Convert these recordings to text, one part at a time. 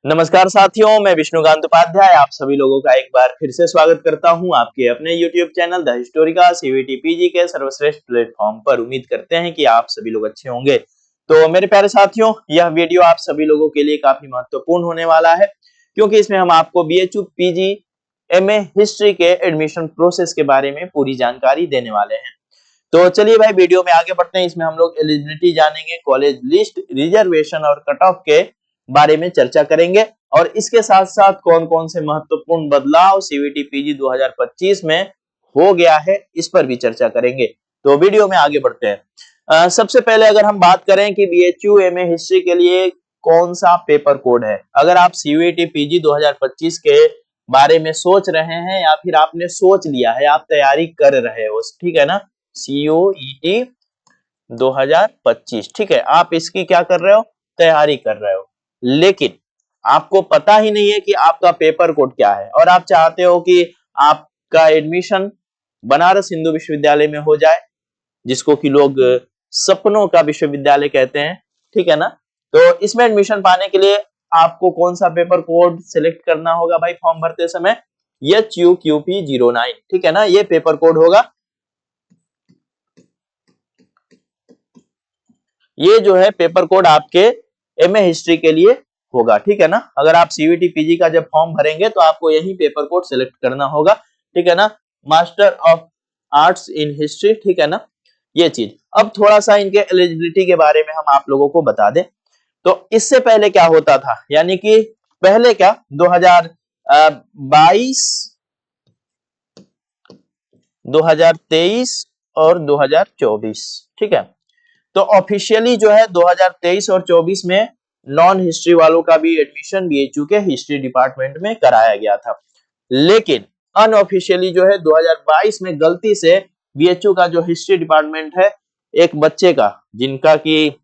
नमस्कार साथियों, मैं विष्णुकांत उपाध्याय आप सभी लोगों का एक बार फिर से स्वागत करता हूं आपके अपने YouTube channel the Historica CVT PG के सर्वश्रेष्ठ प्लेटफॉर्म पर। उम्मीद करते हैं कि आप सभी लोग अच्छे होंगे। तो मेरे प्यारे साथियों, यह वीडियो आप सभी लोगों के लिए काफी महत्वपूर्ण होने वाला है, क्योंकि इसमें हम आपको BHU पीजी MA हिस्ट्री के एडमिशन प्रोसेस के बारे में पूरी जानकारी देने वाले हैं। तो चलिए भाई, वीडियो में आगे बढ़ते हैं। इसमें हम लोग एलिजिबिलिटी जानेंगे, कॉलेज लिस्ट, रिजर्वेशन और कट ऑफ के बारे में चर्चा करेंगे, और इसके साथ साथ कौन कौन से महत्वपूर्ण बदलाव सीवीटी पीजी 2025 में हो गया है, इस पर भी चर्चा करेंगे। तो वीडियो में आगे बढ़ते हैं। सबसे पहले अगर हम बात करें कि BHU MA हिस्ट्री के लिए कौन सा पेपर कोड है, अगर आप सीवीटी पीजी 2025 के बारे में सोच रहे हैं या फिर आपने सोच लिया है, आप तैयारी कर रहे हो, ठीक है ना, COET 2025, ठीक है, आप इसकी क्या कर रहे हो, तैयारी कर रहे हो, लेकिन आपको पता ही नहीं है कि आपका पेपर कोड क्या है, और आप चाहते हो कि आपका एडमिशन बनारस हिंदू विश्वविद्यालय में हो जाए, जिसको कि लोग सपनों का विश्वविद्यालय कहते हैं, ठीक है ना। तो इसमें एडमिशन पाने के लिए आपको कौन सा पेपर कोड सिलेक्ट करना होगा भाई फॉर्म भरते समय? HUQP09, ठीक है ना, ये पेपर कोड होगा। ये जो है पेपर कोड आपके MA हिस्ट्री के लिए होगा, ठीक है ना। अगर आप CVT PG का जब फॉर्म भरेंगे तो आपको यही पेपर कोड सिलेक्ट करना होगा, ठीक है ना, master of arts in history, ठीक है ना, ये चीज। अब थोड़ा सा इनके एलिजिबिलिटी के बारे में हम आप लोगों को बता दें। तो इससे पहले क्या होता था, यानी कि पहले क्या 2022, 2023 और 2024, ठीक है। तो ऑफिशियली जो है 2023 और 24 में नॉन हिस्ट्री वालों का भी एडमिशन BHU के हिस्ट्री डिपार्टमेंट में कराया गया था, लेकिन अनऑफिशियली जो है 2022 में गलती से BHU का जो हिस्ट्री डिपार्टमेंट है, एक बच्चे का जिनका कि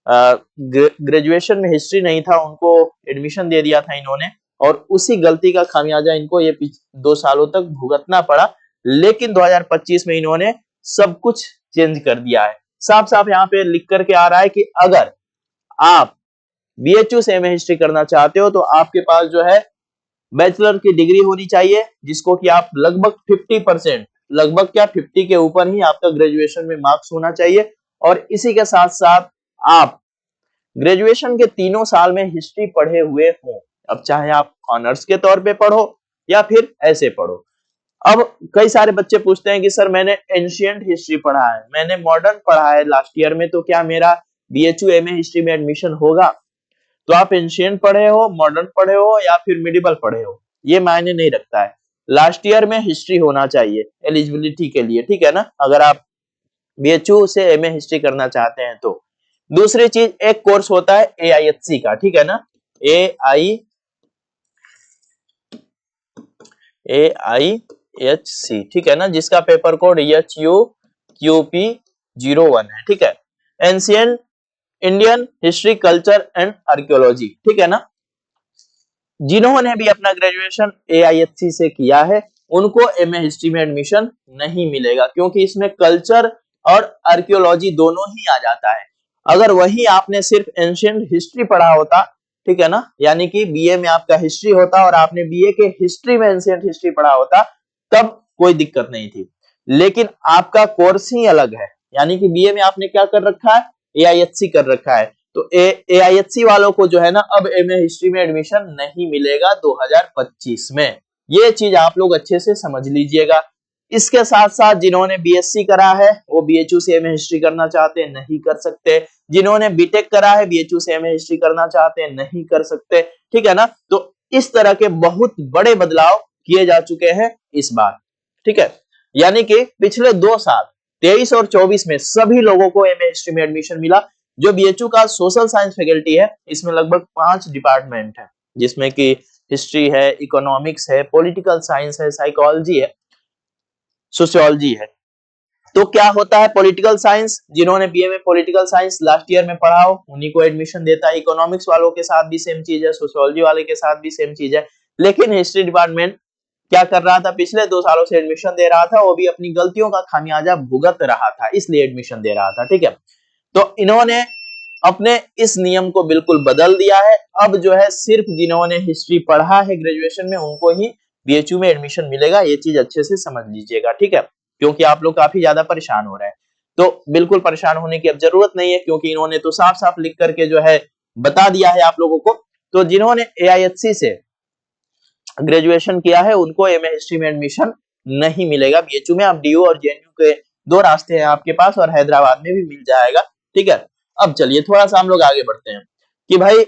ग्रेजुएशन में हिस्ट्री नहीं था, उनको एडमिशन दे दिया था इन्होंने, और उसी गलती का खामियाजा इनको ये 2 सालों तक भुगतना पड़ा। लेकिन 2025 में इन्होंने सब कुछ चेंज कर दिया है। साफ साफ यहाँ पे लिख करके आ रहा है कि अगर आप BHU से MA हिस्ट्री करना चाहते हो तो आपके पास जो है बैचलर की डिग्री होनी चाहिए, जिसको कि आप लगभग 50%, लगभग क्या 50 के ऊपर ही आपका ग्रेजुएशन में मार्क्स होना चाहिए, और इसी के साथ साथ आप ग्रेजुएशन के तीनों साल में हिस्ट्री पढ़े हुए हो। अब चाहे आप ऑनर्स के तौर पे पढ़ो या फिर ऐसे पढ़ो। अब कई सारे बच्चे पूछते हैं कि सर मैंने एंशिएंट हिस्ट्री पढ़ा है, मैंने मॉडर्न पढ़ा है लास्ट ईयर में, तो क्या मेरा BHU MA हिस्ट्री में एडमिशन होगा? तो आप एंशिएंट पढ़े हो, मॉडर्न पढ़े हो या फिर मिडिवल पढ़े हो, ये मायने नहीं रखता है। लास्ट ईयर में हिस्ट्री होना चाहिए एलिजिबिलिटी के लिए, ठीक है ना, अगर आप BHU से MA हिस्ट्री करना चाहते हैं तो। दूसरी चीज, एक कोर्स होता है AIHC का, ठीक है ना, AIHC, ठीक है ना, जिसका पेपर कोड HUQP01 है, ठीक है, ancient Indian history culture and archaeology, ठीक है ना। जिन्होंने भी अपना ग्रेजुएशन AIHC से किया है उनको MA हिस्ट्री में एडमिशन नहीं मिलेगा, क्योंकि इसमें कल्चर और आर्कियोलॉजी दोनों ही आ जाता है। अगर वही आपने सिर्फ एंशिएंट हिस्ट्री पढ़ा होता, ठीक है ना, यानी कि BA में आपका हिस्ट्री होता और आपने BA के हिस्ट्री में एंशिएंट हिस्ट्री पढ़ा होता, तब कोई दिक्कत नहीं थी। लेकिन आपका कोर्स ही अलग है, यानी कि BA में आपने क्या कर रखा है, AIHC कर रखा है, तो AIHC वालों को जो है ना अब MA हिस्ट्री में एडमिशन नहीं मिलेगा 2025 में। ये चीज आप लोग अच्छे से समझ लीजिएगा। इसके साथ साथ जिन्होंने BSc करा है वो BHU से MA हिस्ट्री करना चाहते हैं, नहीं कर सकते। जिन्होंने BTech करा है BHU से MA हिस्ट्री करना चाहते हैं, नहीं कर सकते, ठीक है ना। तो इस तरह के बहुत बड़े बदलाव किए जा चुके हैं इस बार, ठीक है। यानी कि पिछले 2 साल 23 और 24 में सभी लोगों को MA हिस्ट्री में एडमिशन मिला। जो BHU का सोशल साइंस फैकल्टी है, इसमें लगभग 5 डिपार्टमेंट है, जिसमें कि हिस्ट्री है, इकोनॉमिक्स है, पॉलिटिकल साइंस है, साइकोलॉजी है, सोशियोलॉजी है। तो क्या होता है, पॉलिटिकल साइंस, जिन्होंने BA में पॉलिटिकल साइंस लास्ट ईयर में पढ़ा हो उन्हीं को एडमिशन देता है। इकोनॉमिक्स वालों के साथ भी सेम चीज है, सोशियोलॉजी वाले के साथ भी सेम चीज है। लेकिन हिस्ट्री डिपार्टमेंट क्या कर रहा था, पिछले 2 सालों से एडमिशन दे रहा था, वो भी अपनी गलतियों का खामियाजा भुगत रहा था, इसलिए एडमिशन दे रहा था, ठीक है। तो इन्होंने अपने इस नियम को बिल्कुल बदल दिया है। अब जो है सिर्फ जिन्होंने हिस्ट्री पढ़ा है ग्रेजुएशन में उनको ही बीएचयू में एडमिशन मिलेगा। ये चीज अच्छे से समझ लीजिएगा, ठीक है, क्योंकि आप लोग काफी ज्यादा परेशान हो रहे हैं। तो बिल्कुल परेशान होने की अब जरूरत नहीं है, क्योंकि इन्होंने तो साफ साफ लिख करके जो है बता दिया है आप लोगों को। तो जिन्होंने एआईएचसी से ग्रेजुएशन किया है उनको एमए हिस्ट्री में एडमिशन नहीं मिलेगा बीएचयू में। आप डीयू और जेएनयू के दो रास्ते हैं आपके पास, और हैदराबाद में भी मिल जाएगा, ठीक है। अब चलिए थोड़ा सा हम लोग आगे बढ़ते हैं कि भाई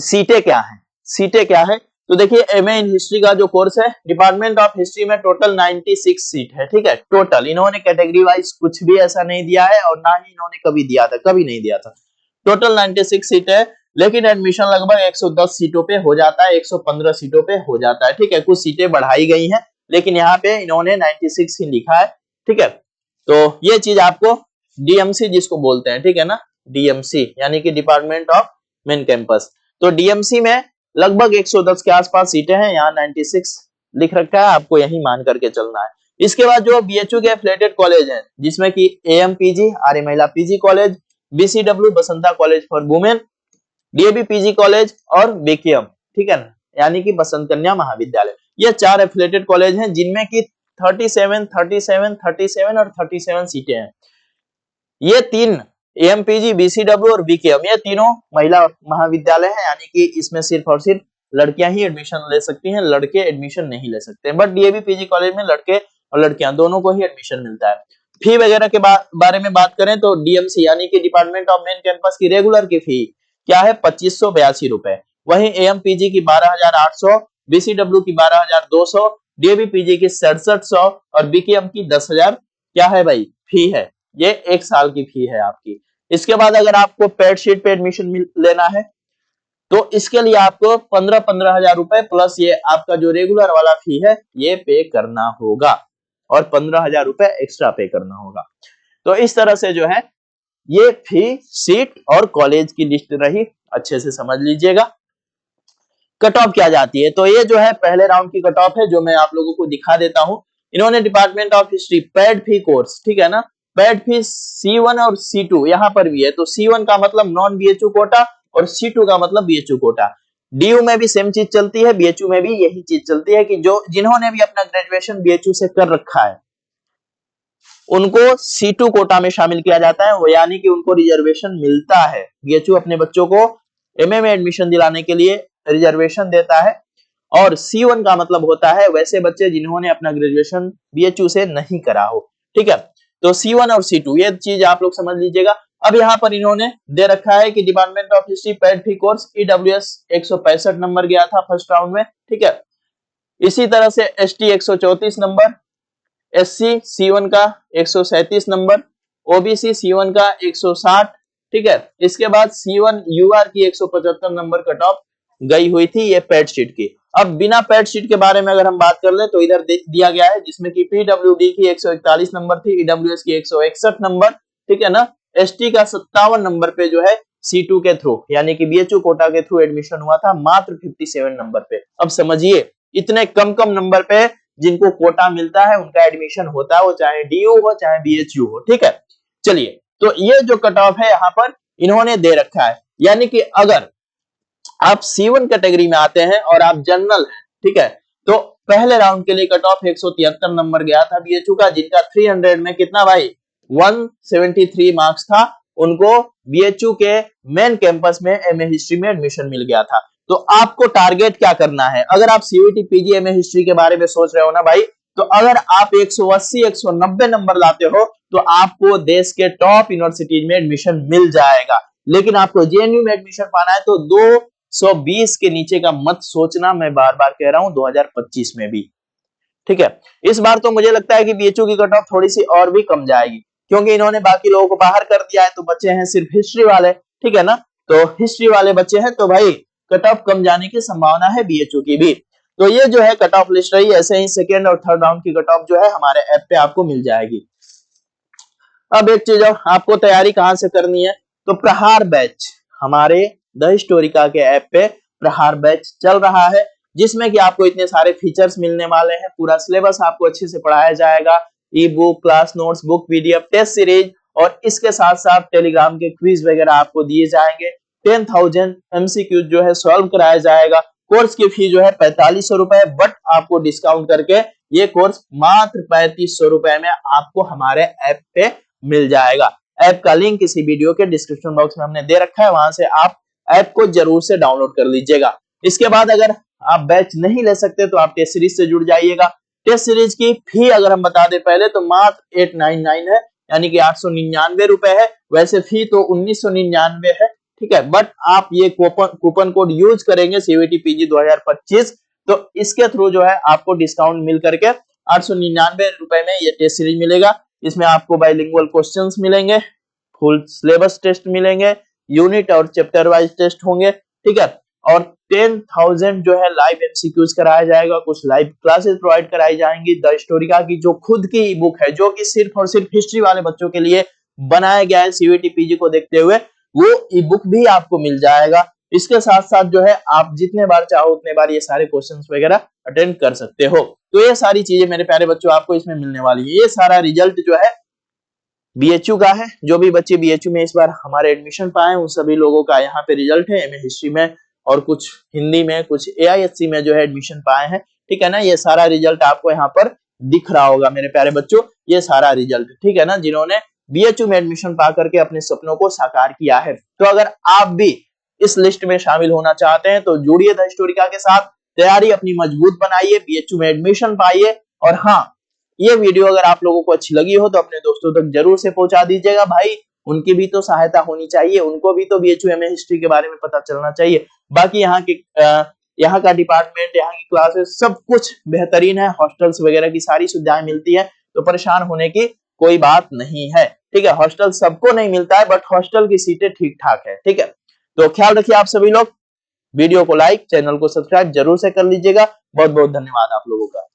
सीटें क्या है। सीटें क्या है, तो देखिए एमए इन हिस्ट्री का जो कोर्स है डिपार्टमेंट ऑफ हिस्ट्री में टोटल 96 सीट है, ठीक है। टोटल इन्होंने कैटेगरी वाइज कुछ भी ऐसा नहीं दिया है, और ना ही इन्होंने कभी दिया था, कभी नहीं दिया था। टोटल 96 सीट है, लेकिन एडमिशन लगभग 110 सीटों पे हो जाता है, 115 सीटों पे हो जाता है, ठीक है। कुछ सीटें बढ़ाई गई हैं, लेकिन यहाँ पे इन्होंने 96 ही लिखा है, ठीक है। तो ये चीज आपको डीएमसी जिसको बोलते हैं, ठीक है ना, डीएमसी यानी कि डिपार्टमेंट ऑफ मेन कैंपस। तो डीएमसी में लगभग 110 के आसपास सीटें हैं, यहाँ 96 लिख रखा है, आपको यही मान करके चलना है। इसके बाद जो बीएचयू के एफिलिएटेड कॉलेज हैं, जिसमें कि एएमपीजी आर्य महिला PG college, BCW Basanta college for women, DAV PG college और बीकेएम, ठीक है ना, यानी कि बसंत कन्या महाविद्यालय। ये 4 एफिलिएटेड कॉलेज हैं जिनमें की 37, 37, 37 और 37 सीटें हैं। ये 3 एएमपीजी, बीसीडब्ल्यू और बीकेएम ये तीनों महिला महाविद्यालय हैं, यानी कि इसमें सिर्फ और सिर्फ लड़कियां ही एडमिशन ले सकती हैं, लड़के एडमिशन नहीं ले सकते। बट डीएवी पीजी कॉलेज में लड़के और लड़कियां दोनों को ही एडमिशन मिलता है। फी वगैरह के बारे में बात करें तो डीएमसी यानी कि डिपार्टमेंट ऑफ मेन कैंपस की रेगुलर की फी क्या है 2582 रुपए। वहीं एएमपीजी की 12800, बीसीडब्ल्यू की 12200, डीएवी पीजी की 6700 और बीकेएम की 10,000 क्या है भाई फी है। ये 1 साल की फी है आपकी। इसके बाद अगर आपको पेड शीट पे एडमिशन लेना है तो इसके लिए आपको 15 हजार रुपए प्लस ये आपका जो रेगुलर वाला फी है ये पे करना होगा, और 15,000 रुपए एक्स्ट्रा पे करना होगा। तो इस तरह से जो है ये फी, सीट और कॉलेज की लिस्ट रही, अच्छे से समझ लीजिएगा। कट ऑफ क्या जाती है, तो ये जो है पहले राउंड की कट ऑफ है जो मैं आप लोगों को दिखा देता हूं। इन्होंने department of history pad fee course, ठीक है ना, पैड फी C1 और C2 यहां पर भी है। तो C1 का मतलब नॉन बीएचयू कोटा और C2 का मतलब बीएचयू कोटा। डीयू में भी सेम चीज चलती है, बीएचयू में भी यही चीज चलती है कि जो जिन्होंने भी अपना ग्रेजुएशन बीएचयू से कर रखा है उनको C2 कोटा में शामिल किया जाता है, वो यानी कि उनको रिजर्वेशन मिलता है। बीएचयू अपने बच्चों को एमए में एडमिशन दिलाने के लिए रिजर्वेशन देता है। और C1 का मतलब होता है वैसे बच्चे जिन्होंने अपना ग्रेजुएशन बीएचयू से नहीं करा हो, ठीक है। तो C1 और C2 ये चीज आप लोग समझ लीजिएगा। अब यहाँ पर इन्होंने दे रखा है कि department of history pad fee course EWS 165 number गया था फर्स्ट राउंड में, ठीक है। इसी तरह से एसटी 134 नंबर, एससी C1 का 137 नंबर, ओबीसी C1 का 160, ठीक है। इसके बाद C1 यूआर की 175 नंबर कट ऑफ गई हुई थी ये पैड शीट की। अब बिना पैड शीट के बारे में अगर हम बात कर ले तो इधर दिया गया है जिसमें कि पीडब्ल्यूडी की 141 नंबर थी, ईडब्ल्यूएस की 161 नंबर, ठीक है ना। एसटी का 57 नंबर पे जो है C2 के थ्रू यानी कि बीएचयू कोटा के थ्रू एडमिशन हुआ था मात्र 57 नंबर पे। अब समझिए इतने कम नंबर पे जिनको कोटा मिलता है उनका एडमिशन होता है, वो चाहे डीयू हो चाहे बीएचयू हो, ठीक है। चलिए तो ये जो कट ऑफ है यहाँ पर इन्होंने दे रखा है, यानी कि अगर आप C1 कैटेगरी में आते हैं और आप जनरल हैं, ठीक है, तो पहले राउंड के लिए कट ऑफ 173 नंबर गया था बीएचयू का, जिनका 300 में कितना भाई 173 मार्क्स था, उनको बीएचयू के मेन कैंपस में एमए हिस्ट्री में एडमिशन मिल गया था। तो आपको टारगेट क्या करना है, अगर आप सीयूईटी पीजी एमए हिस्ट्री के बारे में सोच रहे हो ना भाई, तो अगर आप 180 190 नंबर लाते हो तो आपको देश के टॉप यूनिवर्सिटीज में एडमिशन मिल जाएगा। लेकिन आपको जेएनयू में एडमिशन पाना है तो 220 के नीचे का मत सोचना, मैं बार बार कह रहा हूं 2025 में भी, ठीक है। इस बार तो मुझे लगता है कि बीएचयू की कट ऑफ थोड़ी सी और भी कम जाएगी, क्योंकि इन्होंने बाकी लोगों को बाहर कर दिया है, तो बच्चे हैं सिर्फ हिस्ट्री वाले, ठीक है ना। तो हिस्ट्री वाले बच्चे हैं तो भाई कट ऑफ कम जाने की संभावना है बीएचयू की भी। तो ये जो है कट ऑफ लिस्ट रही, ऐसे ही सेकेंड और थर्ड राउंड की कट ऑफ जो है हमारे ऐप पे आपको मिल जाएगी। अब एक चीज और, आपको तैयारी कहां से करनी है, तो प्रहार बैच, हमारे द हिस्टोरिका के ऐप पे प्रहार बैच चल रहा है, जिसमें कि आपको इतने सारे फीचर्स मिलने वाले हैं। पूरा सिलेबस आपको अच्छे से पढ़ाया जाएगा, e book, class notes, book PDF, test series और इसके साथ साथ टेलीग्राम के क्विज वगैरह आपको दिए जाएंगे। 10,000 MCQ जो है सॉल्व कराया जाएगा। कोर्स की फी जो है 4500 रुपए, बट आपको डिस्काउंट करके ये कोर्स मात्र 3500 रुपए में आपको हमारे ऐप पे मिल जाएगा। ऐप का लिंक इसी वीडियो के डिस्क्रिप्शन बॉक्स में हमने दे रखा है, वहां से आप ऐप को जरूर से डाउनलोड कर लीजिएगा। इसके बाद अगर आप बैच नहीं ले सकते तो आप टेस्ट सीरीज से जुड़ जाइएगा। टेस्ट सीरीज की फी अगर हम बता दें पहले तो मात्र 899 है, यानी कि 899 रुपए है। वैसे फी तो 1999 है, ठीक है, बट आप ये कूपन कोड यूज करेंगे CVT PG 2025 तो इसके थ्रू जो है आपको डिस्काउंट मिल करके 899 रुपए में ये टेस्ट सीरीज मिलेगा। इसमें आपको बाइलिंगुअल क्वेश्चंस मिलेंगे, फुल सिलेबस टेस्ट मिलेंगे, यूनिट और चैप्टर वाइज टेस्ट होंगे, ठीक है, और 10,000 जो है लाइव MCQs कराया जाएगा, कुछ लाइव क्लासेस प्रोवाइड कराई जाएंगी। द स्टोरिका की जो खुद की ई बुक है, जो कि सिर्फ और सिर्फ हिस्ट्री वाले बच्चों के लिए बनाया गया है CVT PG को देखते हुए, वो ई बुक भी आपको मिल जाएगा। इसके साथ साथ जो है आप जितने बार चाहो उतने बार ये सारे क्वेश्चंस वगैरह अटेंड कर सकते हो। तो ये सारी चीजें मेरे प्यारे बच्चों आपको इसमें मिलने वाली है। ये सारा रिजल्ट जो है BHU का है। जो भी बच्चे BHU में इस बार हमारे एडमिशन पाए उन सभी लोगों का यहाँ पे रिजल्ट है। MA हिस्ट्री में और कुछ हिंदी में, कुछ AISC में जो है एडमिशन पाए हैं, ठीक है ना। ये सारा रिजल्ट आपको यहाँ पर दिख रहा होगा मेरे प्यारे बच्चों, ये सारा रिजल्ट, ठीक है ना, जिन्होंने BHU में एडमिशन पा करके अपने सपनों को साकार किया है। तो अगर आप भी इस लिस्ट में शामिल होना चाहते हैं तो जुड़िए द स्टोरिका के साथ, तैयारी अपनी मजबूत बनाइए, BHU में एडमिशन पाइए। और हाँ, ये वीडियो अगर आप लोगों को अच्छी लगी हो तो अपने दोस्तों तक जरूर से पहुंचा दीजिएगा भाई, उनकी भी तो सहायता होनी चाहिए, उनको भी तो BHU MA हिस्ट्री के बारे में पता चलना चाहिए। बाकी यहाँ का डिपार्टमेंट, यहाँ की क्लासेस सब कुछ बेहतरीन है, हॉस्टल्स वगैरह की सारी सुविधाएं मिलती है, तो परेशान होने की कोई बात नहीं है, ठीक है। हॉस्टल सबको नहीं मिलता है, बट हॉस्टल की सीटें ठीक ठाक है, ठीक है। तो ख्याल रखिए आप सभी लोग, वीडियो को लाइक, चैनल को सब्सक्राइब जरूर से कर लीजिएगा। बहुत बहुत धन्यवाद आप लोगों का।